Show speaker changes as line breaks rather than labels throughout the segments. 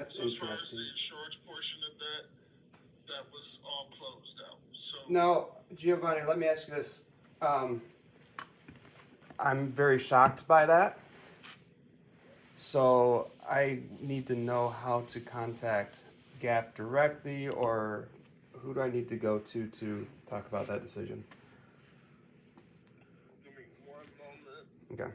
That's
so as
interesting.
far as the insurance portion of that, that was all closed out. So
Now, Giovanni, let me ask you this. I'm very shocked by that. So I need to know how to contact Gap directly, or who do I need to go to talk about that decision?
give me one moment.
Okay.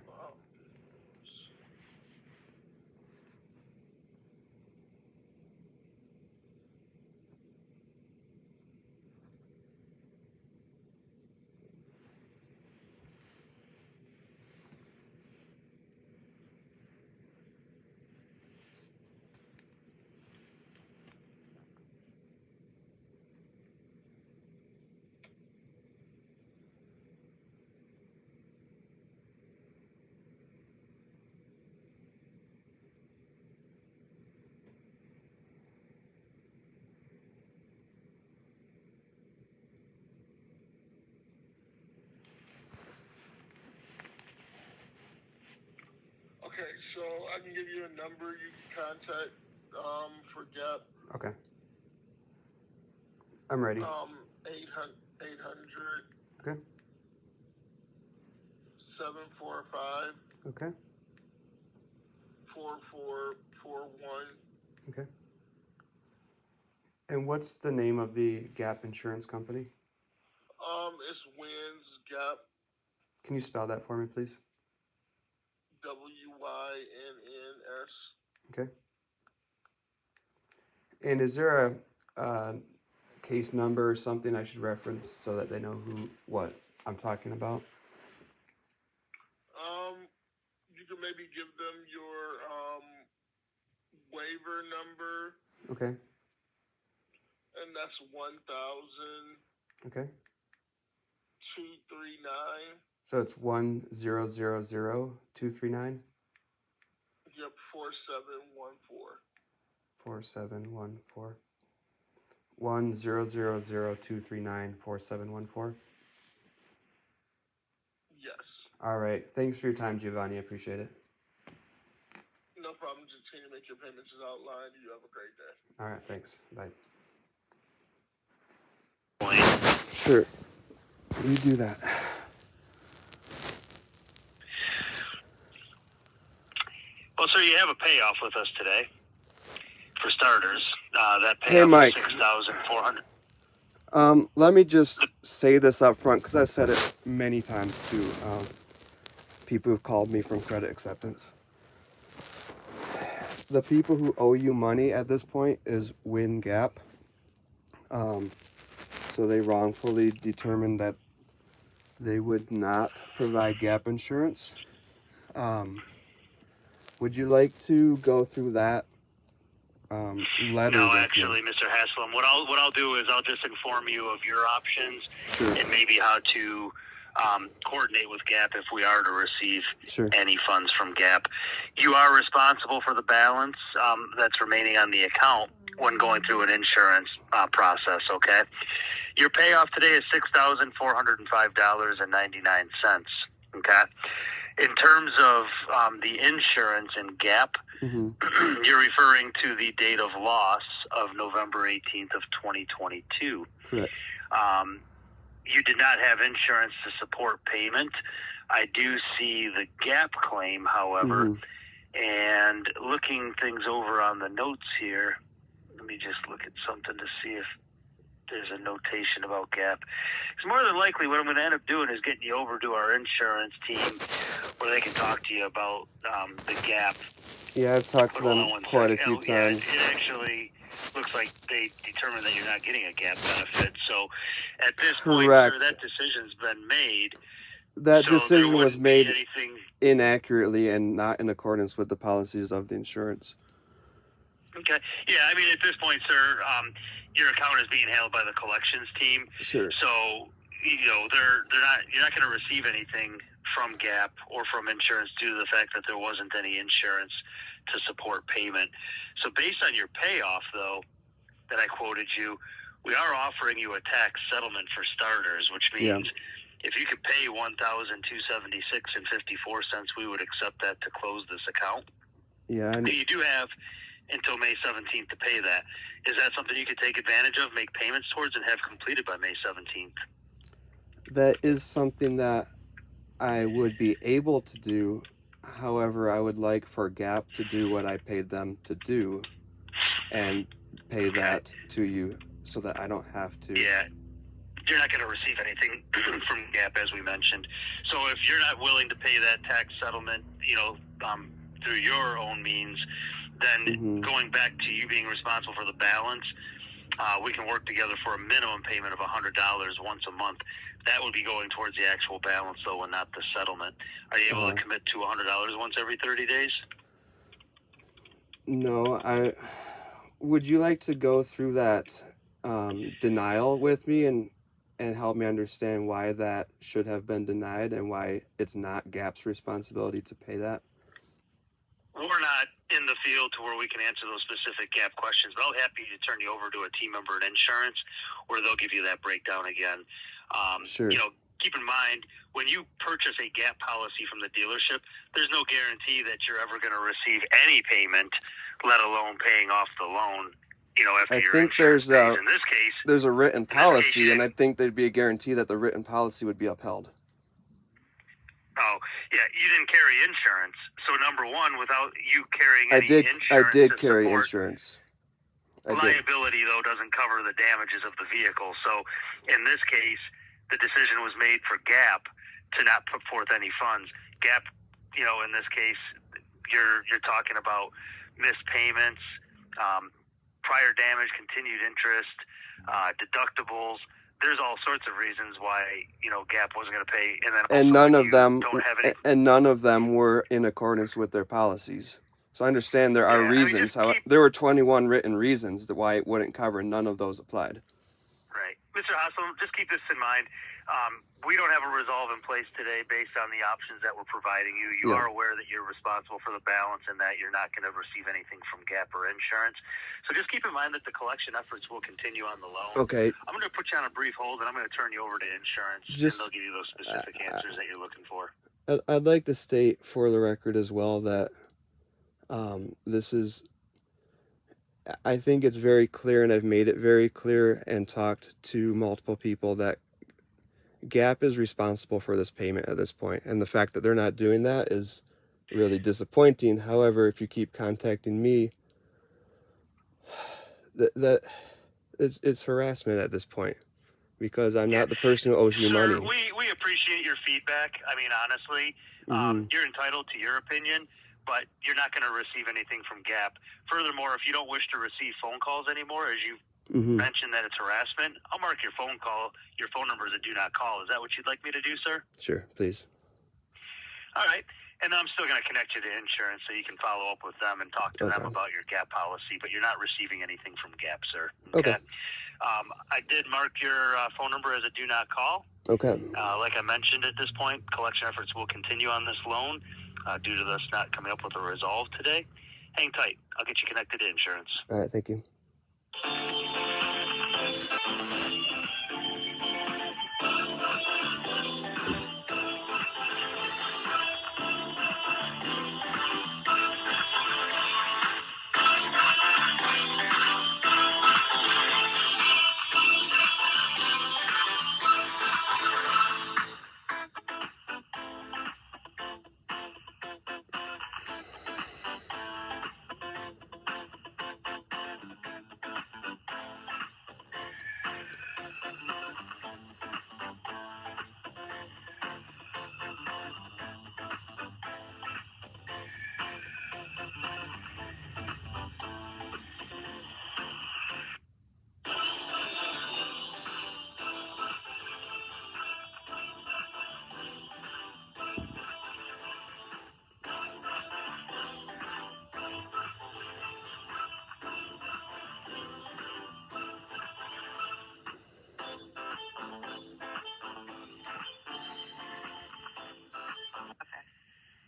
Okay, so I can give you a number you can contact for Gap.
Okay. I'm ready.
800
Okay.
745
Okay.
4441.
Okay. And what's the name of the Gap Insurance Company?
It's Wins Gap.
Can you spell that for me, please?
WYNNS.
Okay. And is there a case number or something I should reference so that they know what I'm talking about?
You can maybe give them your waiver number,
Okay.
and that's 1000
Okay.
239.
So it's 1000239
Yep, 4714.
4714 1000239
Yes.
All right. Thanks for your time, Giovanni. I appreciate it.
No problem. Just continue to make your payments as outlined. You have a great day.
All right. Thanks. Bye.
Sure. You do that.
Well, sir, you have a payoff with us today. For starters, that
Hey,
payoff
Mike.
is $6,400.
Let me just say this up front because I've said it many times to people who've called me from credit acceptance. The people who owe you money at this point is Win Gap. So they wrongfully determined that they would not provide gap insurance. Would you like to go through that letter?
No, actually, Mr. Haslam, what I'll do is I'll just inform you of your options and maybe how to coordinate with Gap if we are to receive any funds from Gap. You are responsible for the balance that's remaining on the account when going through an insurance process, okay? Your payoff today is $6,405.99, okay? In terms of the insurance and Gap, you're referring to the date of loss of November 18th of 2022.
Correct.
You did not have insurance to support payment. I do see the Gap claim, however, and looking things over on the notes here, let me just look at something to see if there's a notation about Gap. Because more than likely what I'm going to end up doing is getting you over to our insurance team where they can talk to you about the Gap.
Yeah, I've talked to them quite a few times.
Yeah, it actually looks like they determined that you're not getting a Gap benefit. So at this point, sir, that decision's been made.
That decision was made inaccurately and not in accordance with the policies of the insurance.
Okay. Yeah, I mean, at this point, sir, your account is being held by the collections team.
Sure.
So, you know, you're not going to receive anything from Gap or from insurance due to the fact that there wasn't any insurance to support payment. So based on your payoff, though, that I quoted you, we are offering you a tax settlement for starters, which means if you could pay $1,276.54, we would accept that to close this account.
Yeah.
You do have until May 17th to pay that. Is that something you could take advantage of, make payments towards, and have completed by May 17th?
That is something that I would be able to do. However, I would like for Gap to do what I paid them to do and pay that to you so that I don't have to.
Yeah. You're not going to receive anything from Gap, as we mentioned. So if you're not willing to pay that tax settlement, through your own means, then going back to you being responsible for the balance, we can work together for a minimum payment of $100 once a month. That would be going towards the actual balance, though, and not the settlement. Are you able to commit to $100 once every 30 days?
No, would you like to go through that denial with me and help me understand why that should have been denied and why it's not Gap's responsibility to pay that?
We're not in the field to where we can answer those specific Gap questions, but I'll be happy to turn you over to a team member in insurance where they'll give you that breakdown again.
Sure.
Keep in mind, when you purchase a Gap policy from the dealership, there's no guarantee that you're ever going to receive any payment, let alone paying off the loan. After
I
your
think
insurance
there's
pays. In this case,
there's a written policy, and I think there'd be a guarantee that the written policy would be upheld.
oh yeah, you didn't carry insurance. So number one, without you carrying any insurance,
I did
to
carry
support
insurance. I did.
liability, though, doesn't cover the damages of the vehicle. So in this case, the decision was made for Gap to not put forth any funds. Gap, in this case, you're talking about missed payments, prior damage, continued interest, deductibles. There's all sorts of reasons why Gap wasn't going to pay, and then
And
also
none
when
of
you
them
don't have any.
and none of them were in accordance with their policies. So I understand there are
Yeah, I mean,
reasons.
just keep-
There were 21 written reasons that why it wouldn't cover. None of those applied.
Right. Mr. Haslam, just keep this in mind. We don't have a resolve in place today based on the options that we're providing you. You
Yeah.
are aware that you're responsible for the balance and that you're not going to receive anything from Gap or insurance. So just keep in mind that the collection efforts will continue on the loan.
Okay.
I'm going to put you on a brief hold, and I'm going to turn you over to insurance, and they'll give you those specific answers that you're looking for.
I'd like to state for the record as well that this is. I think it's very clear, and I've made it very clear and talked to multiple people that Gap is responsible for this payment at this point, and the fact that they're not doing that is really disappointing. However, if you keep contacting me, that it's harassment at this point because I'm not the person who owes you
Sir,
money.
we appreciate your feedback. I mean, honestly, you're entitled to your opinion, but you're not going to receive anything from Gap. Furthermore, if you don't wish to receive phone calls anymore, as you've mentioned that it's harassment, I'll mark your phone number as a do not call. Is that what you'd like me to do, sir?
Sure, please.
All right. And I'm still going to connect you to insurance so you can follow up with them and talk to them about your Gap policy, but you're not receiving anything from Gap, sir.
Okay.
I did mark your phone number as a do not call.
Okay.
Like I mentioned, at this point, collection efforts will continue on this loan due to us not coming up with a resolve today. Hang tight. I'll get you connected to insurance.
All right, thank you.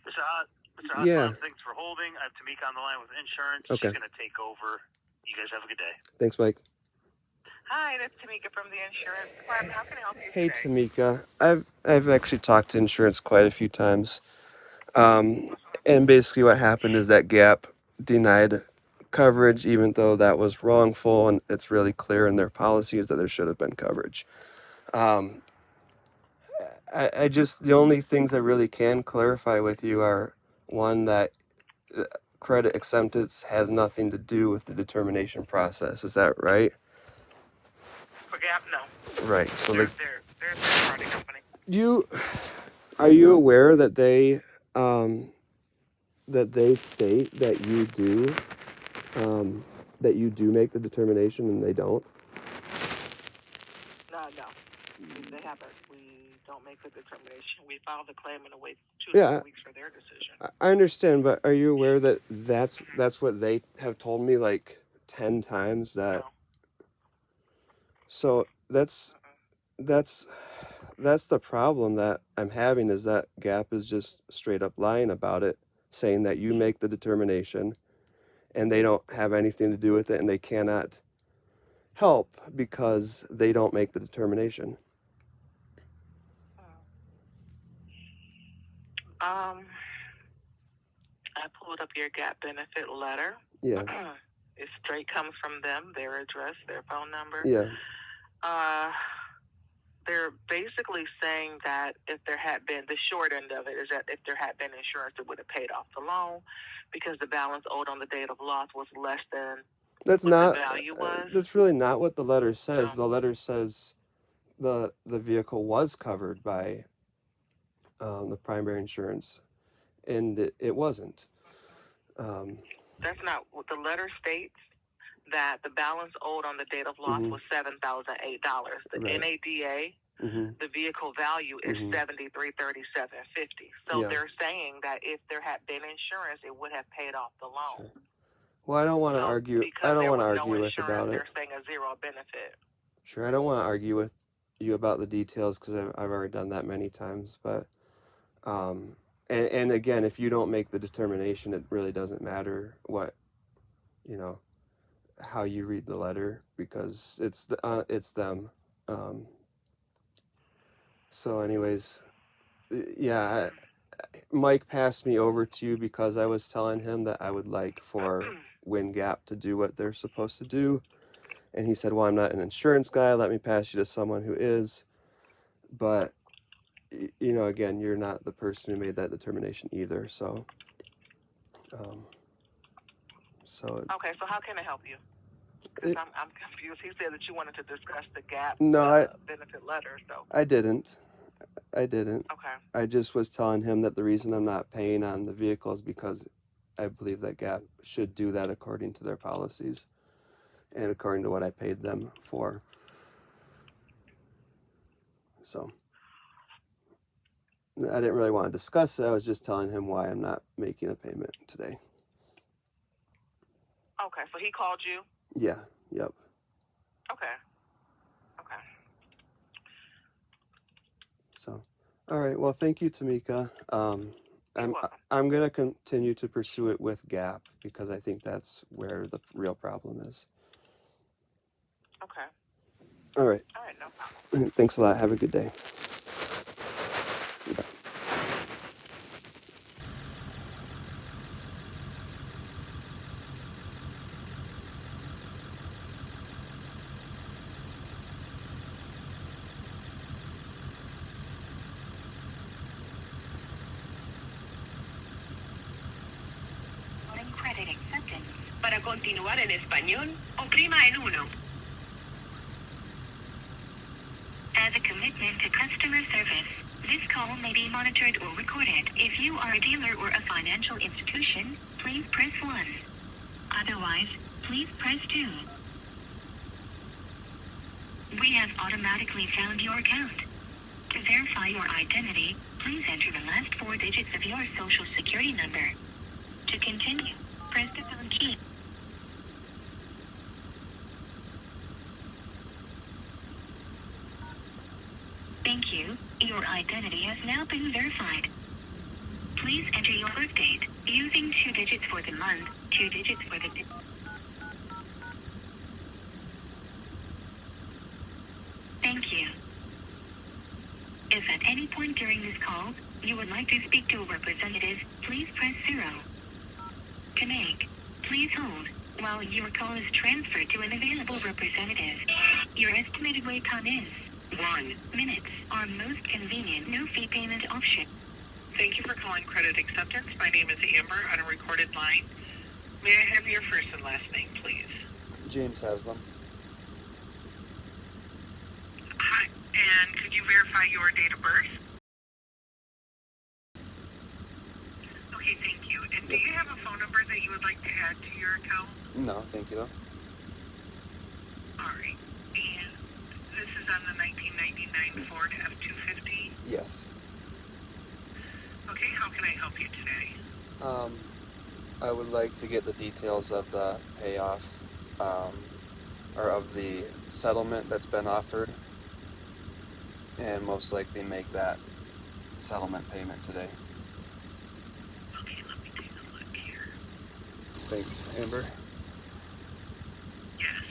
Mr. Hosler,
Yeah.
thanks for holding. I have Tamika on the line with insurance.
Okay.
She's going to take over. You guys have a good day.
Thanks, Mike.
Hi, that's Tamika from the insurance department. How can I help you
Hey,
today?
Tamika. I've actually talked to insurance quite a few times. And basically what happened is that Gap denied coverage, even though that was wrongful, and it's really clear in their policies that there should have been coverage. Um, I just, the only things I really can clarify with you are one, that credit acceptance has nothing to do with the determination process. Is that right?
For Gap, no.
Right. So
They're,
the
they're a third-party company.
are you aware that they state that you do make the determination and they don't?
No. They haven't. We don't make the determination. We file the claim and wait 2 to
Yeah.
3 weeks for their decision.
I understand, but are you aware that that's what they have told me like 10 times that?
No.
So that's the problem that I'm having, is that Gap is just straight up lying about it, saying that you make the determination and they don't have anything to do with it and they cannot help because they don't make the determination.
I pulled up your Gap benefit letter.
Yeah.
It straight comes from them, their address, their phone number.
Yeah.
They're basically saying that if there had been, the short end of it is that if there had been insurance, it would have paid off the loan because the balance owed on the date of loss was less than
That's
what
not
the value was.
that's really not what the letter says.
No.
The letter says the vehicle was covered by the primary insurance, and it wasn't.
That's not what the letter states. That the balance owed on the date of loss was $7,008. The
Right.
NADA, the vehicle value is $73,3750. So
Yeah.
they're saying that if there had been insurance, it would have paid off the loan.
Sure. Well, I don't want to
So
argue.
because
I don't
there
want to
was
argue
no
with about
insurance,
it.
they're saying a zero benefit.
Sure, I don't want to argue with you about the details because I've already done that many times. But and again, if you don't make the determination, it really doesn't matter what, you know, how you read the letter, because it's them. So anyways, yeah, Mike passed me over to you because I was telling him that I would like for WinGap to do what they're supposed to do. And he said, well, I'm not an insurance guy. Let me pass you to someone who is. But, you know, again, you're not the person who made that determination either. So,
Okay, so how can I help you? Because I'm confused. He said that you wanted to discuss the Gap benefit letter. So
I didn't.
Okay.
I just was telling him that the reason I'm not paying on the vehicle is because I believe that Gap should do that according to their policies and according to what I paid them for. So I didn't really want to discuss it. I was just telling him why I'm not making a payment today.
Okay, so he called you?
Yeah, yep.
Okay.
So, all right. Well, thank you, Tamika. I'm gonna continue to pursue it with Gap because I think that's where the real problem is.
Okay.
All right.
All right, no problem.
Thanks a lot. Have a good day. Bye.
Credit acceptance. Para continuar en español, oprima el 1. As a commitment to customer service, this call may be monitored or recorded. If you are a dealer or a financial institution, please press 1. Otherwise, please press 2. We have automatically found your account. To verify your identity, please enter the last 4 digits of your social security number. To continue, press the pound key. Thank you. Your identity has now been verified. Please enter your birth date using 2 digits for the month, 2 digits for the day. Thank you. If at any point during this call you would like to speak to a representative, please press 0. To make, please hold. while your call is transferred to an available representative. Your estimated wait time is 1 minute. Our most convenient no-fee payment option.
Thank you for calling Credit Acceptance. My name is Amber on a recorded line. May I have your first and last name, please?
James Haslam.
Hi, and could you verify your date of birth? Okay, thank you. And do you have a phone number that you would like to add to your account?
No, thank you though.
All right. And this is on the 1999 Ford F-250.
Yes.
Okay, how can I help you today?
I would like to get the details of the payoff, or of the settlement that's been offered, and most likely make that settlement payment today.
Okay, let me take a look here.
Thanks, Amber.
Yes.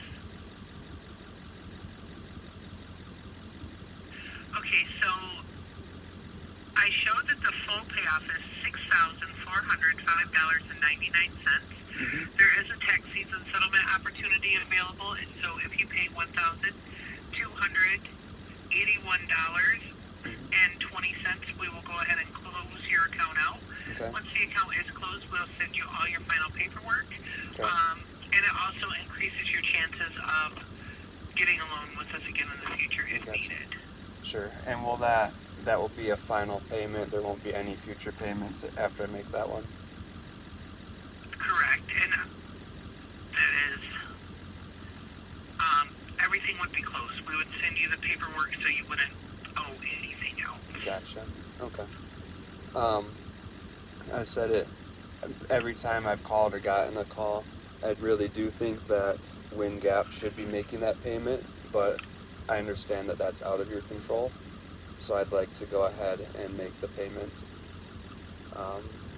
Okay, so I show that the full payoff is $6,405.99. There is a tax season settlement opportunity available, and so if you pay $1,281.20, we will go ahead and close your account out.
Okay.
Once the account is closed, we'll send you all your final paperwork.
Okay.
And it also increases your chances of getting a loan with us again in the future if
Gotcha.
needed.
Sure. And will that will be a final payment? There won't be any future payments after I make that one?
Correct, and that is, everything would be closed. We would send you the paperwork so you wouldn't owe anything else.
Gotcha. Okay. I said it every time I've called or gotten a call. I really do think that WinGap should be making that payment, but I understand that that's out of your control. So I'd like to go ahead and make the payment,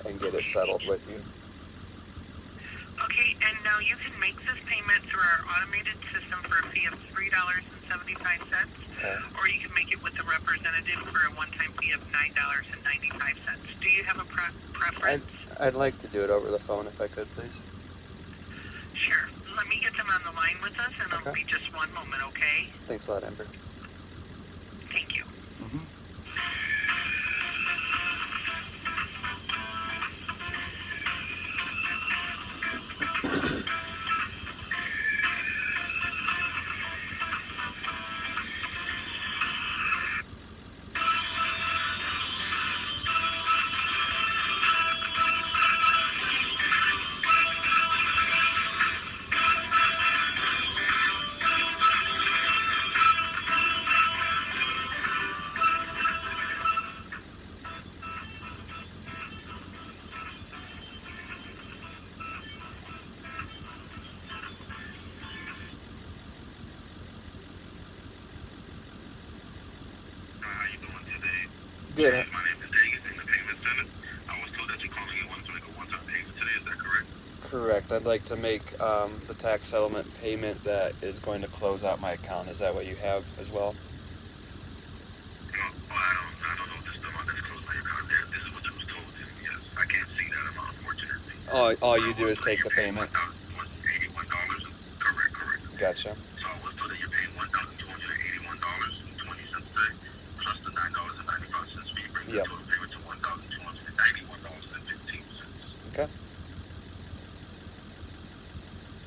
and get it settled with you.
Okay, and now you can make this payment through our automated system for a fee of $3.75,
Okay.
or you can make it with a representative for a one-time fee of $9.95. Do you have a preference?
I'd like to do it over the phone if I could, please.
Sure. Let me get them on the line with us, and it'll
Okay.
be just one moment, okay?
Thanks a lot, Amber.
Thank you.
How you doing today?
Good.
My name is Davis in the payment center. I was told that you're calling in wanted to make a one-time payment today. Is that correct?
Correct. I'd like to make the tax settlement payment that is going to close out my account. Is that what you have as well?
No, I don't know if this is the amount that's closed by your account there. This is what you was told. Yes, I can't see that amount, unfortunately.
All you do is take the payment.
$1,081. Correct.
Gotcha.
So I was told that you're paying $1,281.20 today, plus the $9.95 fee, bringing
Yep.
the total payment to $1,291.15.
Okay.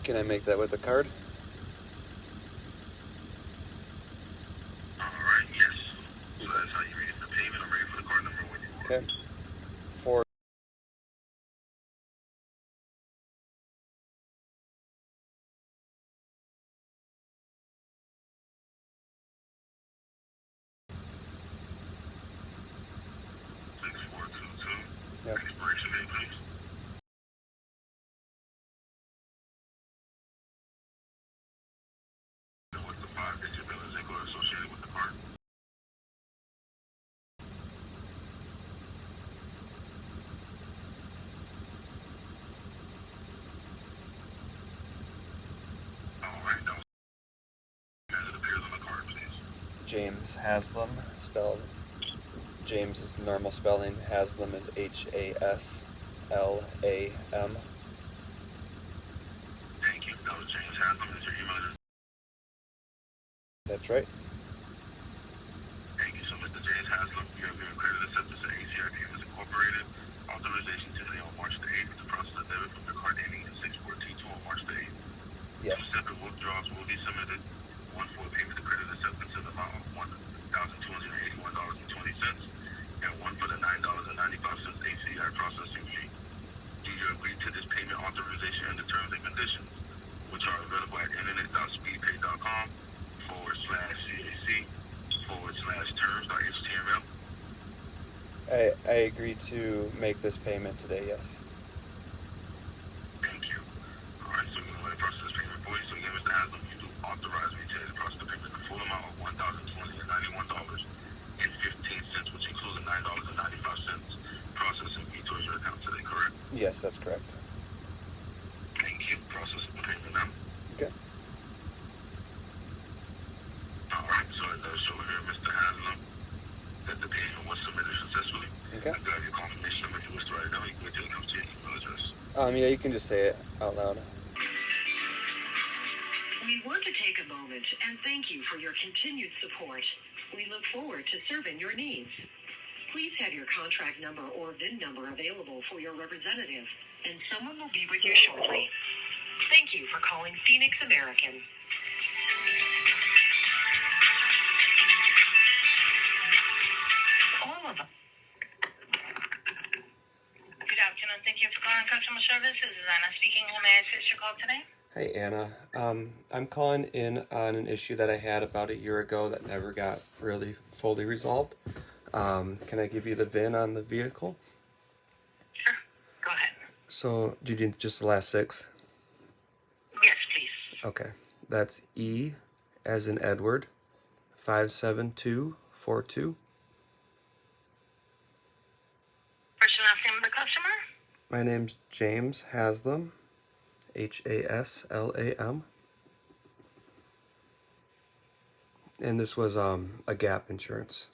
Can I make that with a card?
All right, yes. So that's how you read the payment. I'm ready for the card number when you want.
Okay. 4
6422.
Yep.
Expiration date, please. And what's the 5-digit billing zip code associated with the card? All right, that was as it appears on the card, please.
James Haslam, spelled James is the normal spelling. Haslam is Haslam.
Thank
That's right.
Thank you. So, Mr. James Haslam, you have given credit acceptance to ACI Payments Incorporated. Authorization today on March the 8th to process a debit from your card ending in 6422 on March the 8th.
Yes.
2 separate withdrawals will be submitted. One for a payment to credit acceptance in the amount of $1,281.20 and one for the $9.95 ACI processing fee. Do you agree to this payment authorization and the terms and conditions, which are available at internet.speedpay.com/CAC/terms.html?
I agree to make this payment today, yes.
Thank you. All right, so we're going to process this payment for you. So again, Mr. Haslam, you do authorize me to process the payment the full amount of $1,091.15, which includes a $9.95 processing fee towards your account today, correct?
Yes, that's correct.
Thank you. Processing the payment now.
Okay.
All right, so it does show here, Mr. Haslam, that the payment was submitted successfully.
Okay.
I got your confirmation number. If you wish to write it down, you can wait till it comes to your email address.
Yeah, you can just say it out loud.
We want to take a moment and thank you for your continued support. We look forward to serving your needs. Please have your contract number or VIN number available for your representative, and someone will be with you shortly. Thank you for calling Phoenix American. All of them.
Good afternoon. Thank you for calling customer service. This is Anna speaking. How may I assist your call today?
Hey, Anna. I'm calling in on an issue that I had about a year ago that never got really fully resolved. Can I give you the VIN on the vehicle?
Sure. Go ahead.
So, do you need just the last 6?
Yes, please.
Okay. That's E as in Edward, 57242.
First and last name of the customer?
My name's James Haslam, Haslam. And this was a Gap insurance.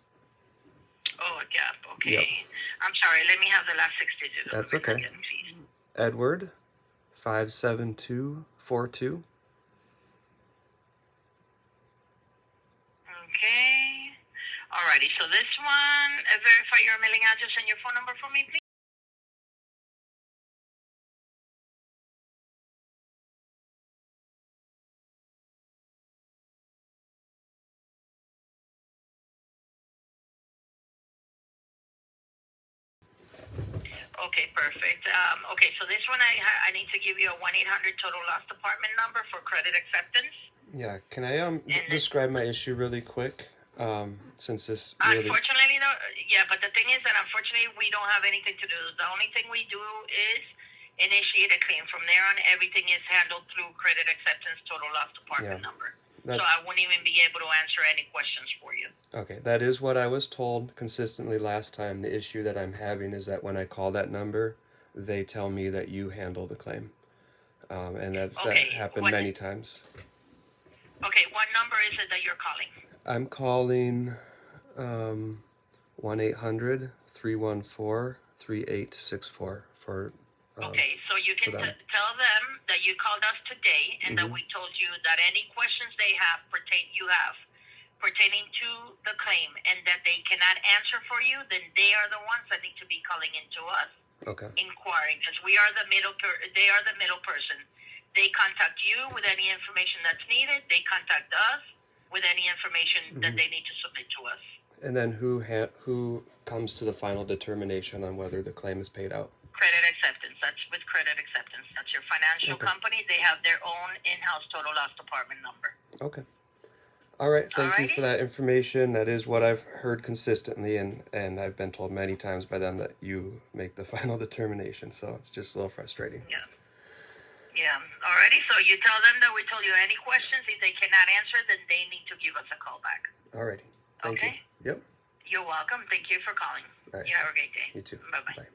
Oh, a Gap. Okay.
Yep.
I'm sorry. Let me have the last 6 digits.
That's
of the
okay.
again, please.
Edward, 57242.
Okay. Alrighty. So this one, verify your mailing address and your phone number for me, please. Okay, perfect. Okay, so this one I need to give you a 1-800 total loss department number for credit acceptance.
Yeah, can I describe my issue really quick? Since this really...
Unfortunately, though, yeah, but the thing is that unfortunately we don't have anything to do. The only thing we do is initiate a claim. From there on, everything is handled through credit acceptance total loss department number. So I wouldn't even be able to answer any questions for you.
Okay, that is what I was told consistently last time. The issue that I'm having is that when I call that number, they tell me that you handle the claim. And that happened many times.
Okay, what number is it that you're calling?
I'm calling 1-800-314-3864 for...
Okay, so you can tell them that you called us today and that we told you that any questions they have pertaining to the claim and that they cannot answer for you, then they are the ones that need to be calling into us, inquiring, because we are the they are the middle person. They contact you with any information that's needed. They contact us with any information that they need to submit to us.
And then who comes to the final determination on whether the claim is paid out?
Credit acceptance. That's with credit acceptance. That's your financial company. They have their own in-house total loss department number.
Okay. All right. Thank you for that information. That is what I've heard consistently, and I've been told many times by them that you make the final determination. So it's just a little frustrating.
Yeah. Yeah. Alrighty. So you tell them that we told you any questions. If they cannot answer, then they need to give us a call back.
Alrighty. Thank you. Yep.
You're welcome. Thank you for calling.
All right.
You have a great day.
You too.
Bye-bye.
Bye.